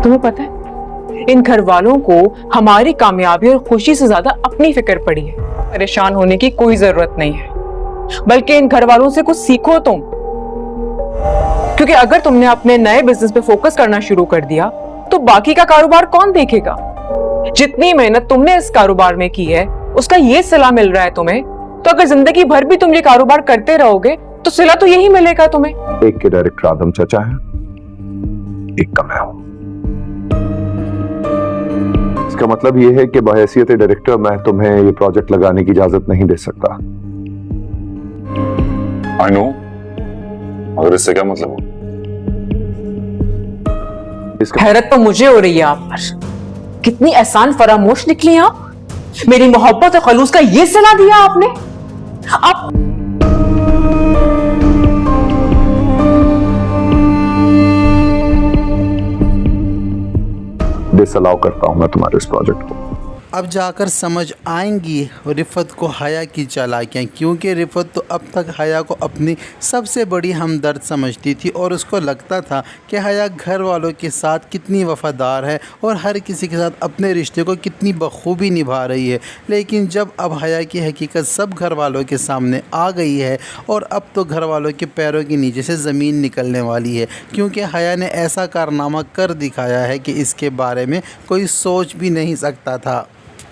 तुम्हें पता है, इन घर वालों को हमारी कामयाबी और खुशी से ज्यादा अपनी फिक्र पड़ी है। परेशान होने की कोई जरूरत नहीं है, बल्कि इन घर वालों से कुछ सीखो तुम, क्योंकि अगर तुमने अपने नए बिजनेस पे फोकस करना शुरू कर दिया तो बाकी का कारोबार कौन देखेगा? जितनी मेहनत तुमने इस कारोबार में की है उसका ये सिला मिल रहा है तुम्हें, तो अगर जिंदगी भर भी तुम ये कारोबार करते रहोगे तो सिला तो यही मिलेगा तुम्हें। एक के डायरेक्टर आदम चाचा है, एक का मैं हूं। इसका मतलब यह है कि बहैसियत डायरेक्टर मैं तुम्हें ये प्रोजेक्ट लगाने की इजाजत नहीं दे सकता। आई नो, और इससे क्या मतलब हो? हैरत तो मुझे हो रही है आप पर, कितनी एहसान फरामोश निकली आप। मेरी मोहब्बत और खलूस का ये सिला दिया आपने। आप डिसअलाउ करता हूं मैं तुम्हारे इस प्रोजेक्ट को। अब जाकर समझ आएंगी रिफत को हया की चालाकियाँ, क्योंकि रिफत तो अब तक हया को अपनी सबसे बड़ी हमदर्द समझती थी और उसको लगता था कि हया घर वालों के साथ कितनी वफ़ादार है और हर किसी के साथ अपने रिश्ते को कितनी बखूबी निभा रही है। लेकिन जब अब हया की हकीकत सब घर वालों के सामने आ गई है और अब तो घर वालों के पैरों के नीचे से ज़मीन निकलने वाली है, क्योंकि हया ने ऐसा कारनामा कर दिखाया है कि इसके बारे में कोई सोच भी नहीं सकता था।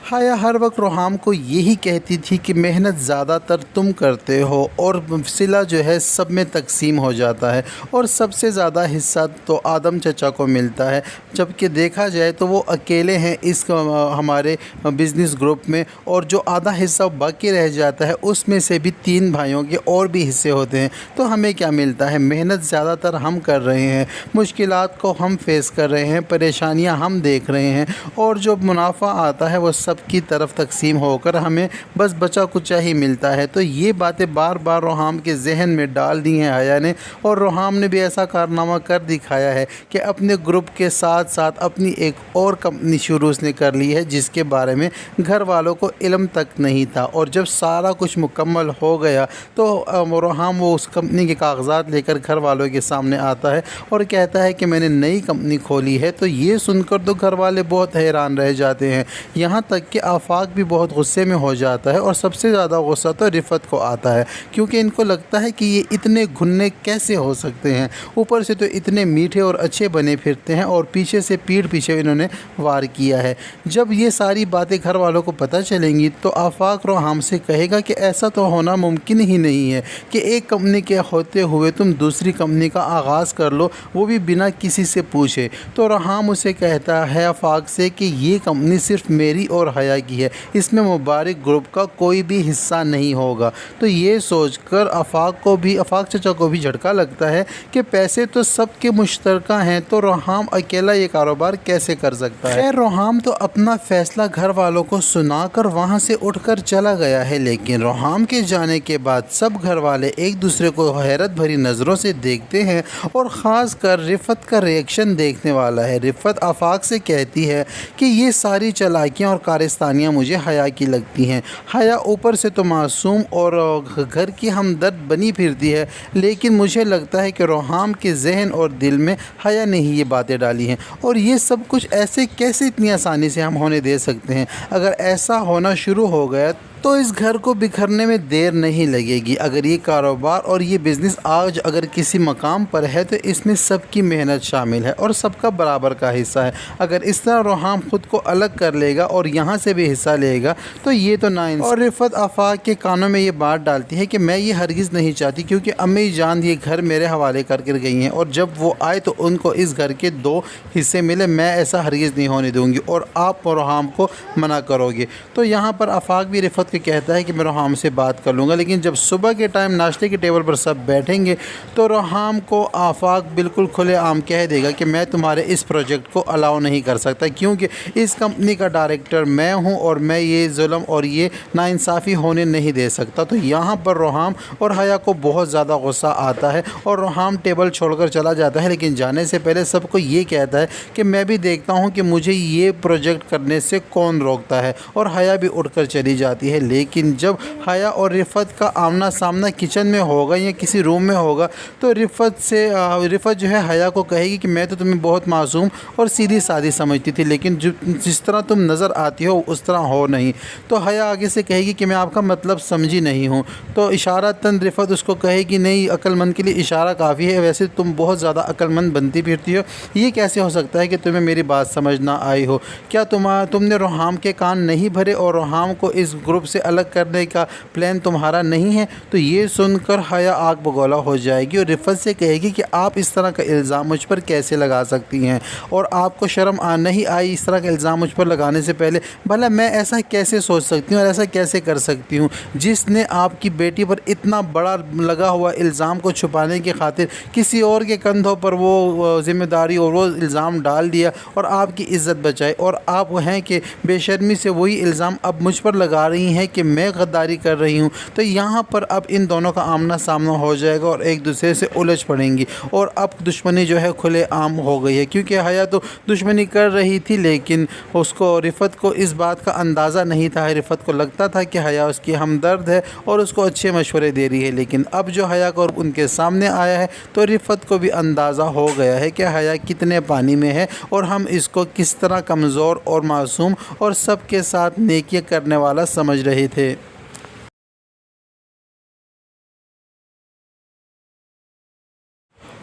हया हर वक्त रोहाम को यही कहती थी कि मेहनत ज़्यादातर तुम करते हो और सिला जो है सब में तकसीम हो जाता है और सबसे ज़्यादा हिस्सा तो आदम चचा को मिलता है, जबकि देखा जाए तो वो अकेले हैं इस हमारे बिज़नेस ग्रुप में, और जो आधा हिस्सा बाकी रह जाता है उसमें से भी 3 भाइयों के और भी हिस्से होते हैं। तो हमें क्या मिलता है? मेहनत ज़्यादातर हम कर रहे हैं, मुश्किलात को हम फेस कर रहे हैं, परेशानियाँ हम देख रहे हैं, और जो मुनाफा आता है वो सब की तरफ तकसीम होकर हमें बस बचा कुचा ही मिलता है। तो ये बातें बार बार रोहाम के जहन में डाल दी हैं हया ने, और रोहाम ने भी ऐसा कारनामा कर दिखाया है कि अपने ग्रुप के साथ साथ अपनी एक और कंपनी शुरू उसने कर ली है जिसके बारे में घर वालों को इल्म तक नहीं था। और जब सारा कुछ मुकम्मल हो गया तो रोहाम वो उस कंपनी के कागजात लेकर घर वालों के सामने आता है और कहता है कि मैंने नई कंपनी खोली है। तो ये सुनकर तो घर वाले बहुत हैरान रह जाते हैं, यहाँ तक कि आफाक भी बहुत गुस्से में हो जाता है, और सबसे ज़्यादा गुस्सा तो रिफत को आता है, क्योंकि इनको लगता है कि ये इतने घुन्ने कैसे हो सकते हैं। ऊपर से तो इतने मीठे और अच्छे बने फिरते हैं और पीछे से पीठ पीछे इन्होंने वार किया है। जब ये सारी बातें घर वालों को पता चलेंगी तो आफाक रोहाम से कहेगा कि ऐसा तो होना मुमकिन ही नहीं है कि एक कंपनी के होते हुए तुम दूसरी कंपनी का आगाज़ कर लो, वो भी बिना किसी से पूछे। तो रोहाम उसे कहता है आफाक से कि ये कंपनी सिर्फ मेरी और हया की है, इसमें मुबारक ग्रुप का कोई भी हिस्सा नहीं होगा। तो ये सोचकर आफाक चचा को भी झटका लगता है कि पैसे तो सबके मुश्तरका हैं, तो रोहाम अकेला ये कारोबार कैसे कर सकता है। खैर रोहाम तो अपना फैसला घर वालों को सुनाकर वहाँ से उठकर चला गया है, लेकिन रोहाम के जाने के बाद सब घर वाले एक दूसरे को हैरत भरी नज़रों से देखते हैं, और ख़ास कर रिफत का रिएक्शन देखने वाला है। रिफत आफाक से कहती है कि ये सारी चालाकियाँ और कारस्तानियाँ मुझे हया की लगती हैं। हया ऊपर से तो मासूम और घर की हमदर्द बनी फिरती है, लेकिन मुझे लगता है कि रोहाम के जहन और दिल में हया ने ही ये बातें डाली हैं, और ये सब कुछ ऐसे कैसे इतनी आसानी से हम होने दे सकते हैं। अगर ऐसा होना शुरू हो गया तो इस घर को बिखरने में देर नहीं लगेगी। अगर ये कारोबार और ये बिज़नेस आज अगर किसी मकाम पर है तो इसमें सबकी मेहनत शामिल है और सबका बराबर का हिस्सा है। अगर इस तरह रोहाम ख़ुद को अलग कर लेगा और यहाँ से भी हिस्सा लेगा तो ये तो नाइंसाफ़ी। और रिफत आफाक के कानों में ये बात डालती है कि मैं ये हरगिज़ नहीं चाहती, क्योंकि अम्मी जान ये घर मेरे हवाले करके गई हैं, और जब वो आए तो उनको इस घर के 2 हिस्से मिले। मैं ऐसा हरगिज़ नहीं होने दूँगी और आप रोहाम को मना करोगे। तो यहाँ पर आफाक भी रिफत कि कहता है कि मैं रोहाम से बात कर लूँगा, लेकिन जब सुबह के टाइम नाश्ते के टेबल पर सब बैठेंगे तो रोहाम को आफाक बिल्कुल खुलेआम कह देगा कि मैं तुम्हारे इस प्रोजेक्ट को अलाउ नहीं कर सकता, क्योंकि इस कंपनी का डायरेक्टर मैं हूं और मैं ये जुल्म और ये नाइंसाफ़ी होने नहीं दे सकता। तो यहाँ पर रोहाम और हया को बहुत ज़्यादा गुस्सा आता है और रोहाम टेबल छोड़कर चला जाता है, लेकिन जाने से पहले सबको ये कहता है कि मैं भी देखता हूँ कि मुझे ये प्रोजेक्ट करने से कौन रोकता है, और हया भी उठकर चली जाती है। लेकिन जब हया और रिफ़त का आमना सामना किचन में होगा या किसी रूम में होगा तो रिफ़त जो है हया को कहेगी कि मैं तो तुम्हें बहुत मासूम और सीधी सादी समझती थी, लेकिन जिस तरह तुम नज़र आती हो उस तरह हो नहीं। तो हया आगे से कहेगी कि मैं आपका मतलब समझी नहीं हूँ। तो इशारतन रिफ़त उसको कहेगी नहीं, अक्लमंद के लिए इशारा काफ़ी है, वैसे तुम बहुत ज़्यादा अक्लमंद बनती फिरती हो, ये कैसे हो सकता है कि तुम्हें मेरी बात समझ ना आई हो? क्या तुमने रोहाम के कान नहीं भरे और रोहाम को इस ग्रुप से अलग करने का प्लान तुम्हारा नहीं है? तो ये सुनकर हया आग बगौला हो जाएगी और रिफ़त से कहेगी कि आप इस तरह का इल्ज़ाम मुझ पर कैसे लगा सकती हैं, और आपको शर्म नहीं आई इस तरह का इल्ज़ाम मुझ पर लगाने से पहले? भला मैं ऐसा कैसे सोच सकती हूँ और ऐसा कैसे कर सकती हूँ? जिसने आपकी बेटी पर इतना बड़ा लगा हुआ इल्ज़ाम को छुपाने की खातिर किसी और के कंधों पर वो ज़िम्मेदारी और वो इल्ज़ाम डाल दिया और आपकी इज़्ज़त बचाई, और आप वो हैं कि बेशर्मी से वही इल्ज़ाम अब मुझ पर लगा रही हैं कि मैं गद्दारी कर रही हूँ। तो यहाँ पर अब इन दोनों का आमना सामना हो जाएगा और एक दूसरे से उलझ पड़ेंगी, और अब दुश्मनी जो है खुले आम हो गई है, क्योंकि हया तो दुश्मनी कर रही थी लेकिन उसको रिफ़त को इस बात का अंदाज़ा नहीं था। रिफ़त को लगता था कि हया उसकी हमदर्द है और उसको अच्छे मशवरे दे रही है, लेकिन अब जो हया को उनके सामने आया है तो रिफ़त को भी अंदाज़ा हो गया है कि हया कितने पानी में है और हम इसको किस तरह कमज़ोर और मासूम और सबके साथ नेकियां करने वाला समझ रहे थे।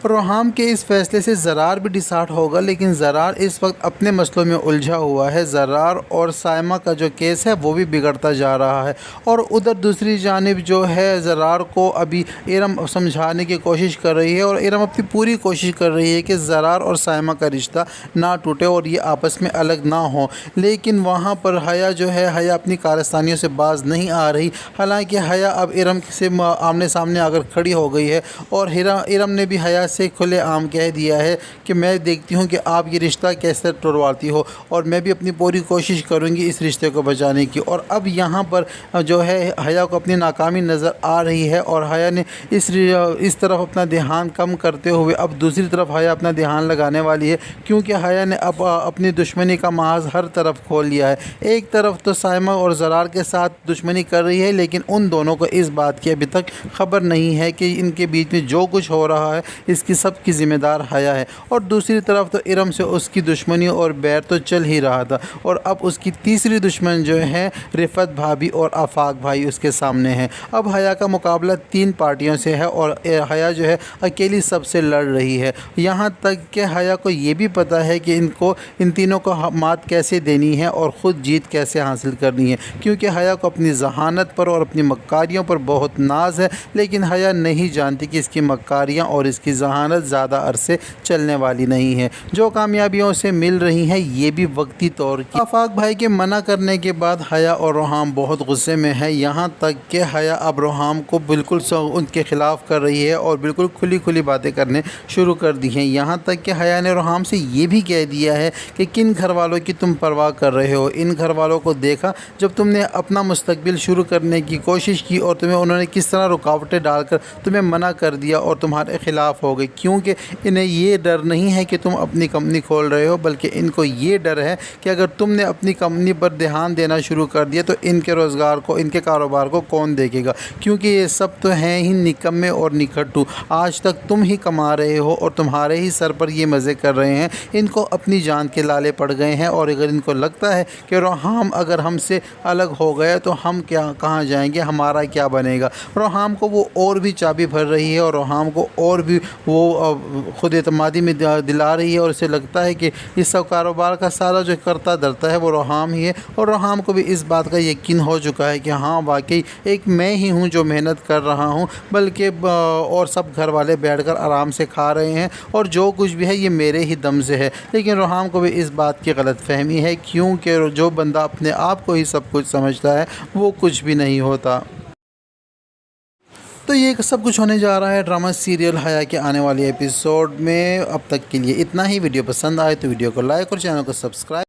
रोहाम के इस फैसले से ज़रार भी डिसहार्ट होगा, लेकिन ज़रार इस वक्त अपने मसलों में उलझा हुआ है। ज़रार और साइमा का जो केस है वो भी बिगड़ता जा रहा है, और उधर दूसरी जानिब जो है ज़रार को अभी इरम समझाने की कोशिश कर रही है, और इरम अपनी पूरी कोशिश कर रही है कि ज़रार और साइमा का रिश्ता ना टूटे और ये आपस में अलग ना हो। लेकिन वहाँ पर हया जो है, हया अपनी कारस्तानियों से बाज नहीं आ रही। हालांकि हया अब इरम से आमने सामने आकर खड़ी हो गई है, और इरम ने भी हया से खुले आम कह दिया है कि मैं देखती हूँ कि आप ये रिश्ता कैसे तोड़वाती हो, और मैं भी अपनी पूरी कोशिश करूँगी इस रिश्ते को बचाने की। और अब यहाँ पर जो है हया को अपनी नाकामी नज़र आ रही है, और हया ने इस तरफ अपना ध्यान कम करते हुए अब दूसरी तरफ हया अपना ध्यान लगाने वाली है, क्योंकि हया ने अब अपनी दुश्मनी का महाज हर तरफ खोल लिया है। एक तरफ तो साइमा और ज़रार के साथ दुश्मनी कर रही है, लेकिन उन दोनों को इस बात की अभी तक खबर नहीं है कि इनके बीच में जो कुछ हो रहा है इसकी सबकी ज़िम्मेदार हया है। और दूसरी तरफ तो इरम से उसकी दुश्मनी और बैर तो चल ही रहा था, और अब उसकी तीसरी दुश्मन जो है रिफ़त भाभी और आफाक भाई उसके सामने है। अब हया का मुकाबला 3 पार्टियों से है, और हया जो है अकेली सबसे लड़ रही है। यहाँ तक कि हया को ये भी पता है कि इन तीनों को मात कैसे देनी है और ख़ुद जीत कैसे हासिल करनी है, क्योंकि हया को अपनी जहानत पर और अपनी मक्कारियों पर बहुत नाज है, लेकिन हया नहीं जानती कि इसकी मक्कारियाँ और इसकी जहानत ज़्यादा अरसे चलने वाली नहीं है। जो कामयाबियों से मिल रही हैं ये भी वक्ती तौर की। आफाक भाई के मना करने के बाद हया और रोहाम बहुत गुस्से में है, यहाँ तक कि हया अब रोहाम को बिल्कुल उनके ख़िलाफ़ कर रही है और बिल्कुल खुली खुली बातें करने शुरू कर दी हैं। यहाँ तक कि हया ने रोहाम से ये भी कह दिया है कि किन घर वालों की तुम परवाह कर रहे हो। इन घर वालों को देखा जब तुमने अपना मुस्तकबिल शुरू करने की कोशिश की, और तुम्हें उन्होंने किस तरह रुकावटें डालकर तुम्हें मना कर दिया और तुम्हारे ख़िलाफ़ हो गई, क्योंकि इन्हें ये डर नहीं है कि तुम अपनी कंपनी खोल रहे हो, बल्कि इनको ये डर है कि अगर तुमने अपनी कंपनी पर ध्यान देना शुरू कर दिया तो इनके रोज़गार को, इनके कारोबार को कौन देखेगा, क्योंकि ये सब तो हैं ही निकम्मे और निकट्टू। आज तक तुम ही कमा रहे हो और तुम्हारे ही सर पर ये मज़े कर रहे हैं। इनको अपनी जान के लाले पड़ गए हैं, और अगर इनको लगता है कि रोहाम अगर हमसे अलग हो गए तो हम कहाँ जाएंगे, हमारा क्या बनेगा। रोहाम को वो और भी चाबी भर रही है, और रोहाम को और भी वो खुद एतमादी में दिला रही है, और उसे लगता है कि इस सब कारोबार का सारा जो करता धरता है वो रोहाम ही है। और रोहाम को भी इस बात का यकीन हो चुका है कि हाँ वाकई एक मैं ही हूँ जो मेहनत कर रहा हूँ, बल्कि और सब घर वाले बैठकर आराम से खा रहे हैं, और जो कुछ भी है ये मेरे ही दम से है। लेकिन रोहाम को भी इस बात की गलतफहमी है, क्योंकि जो बंदा अपने आप को ही सब कुछ समझता है वो कुछ भी नहीं होता। तो ये सब कुछ होने जा रहा है ड्रामा सीरियल हया के आने वाले एपिसोड में। अब तक के लिए इतना ही। वीडियो पसंद आए तो वीडियो को लाइक और चैनल को सब्सक्राइब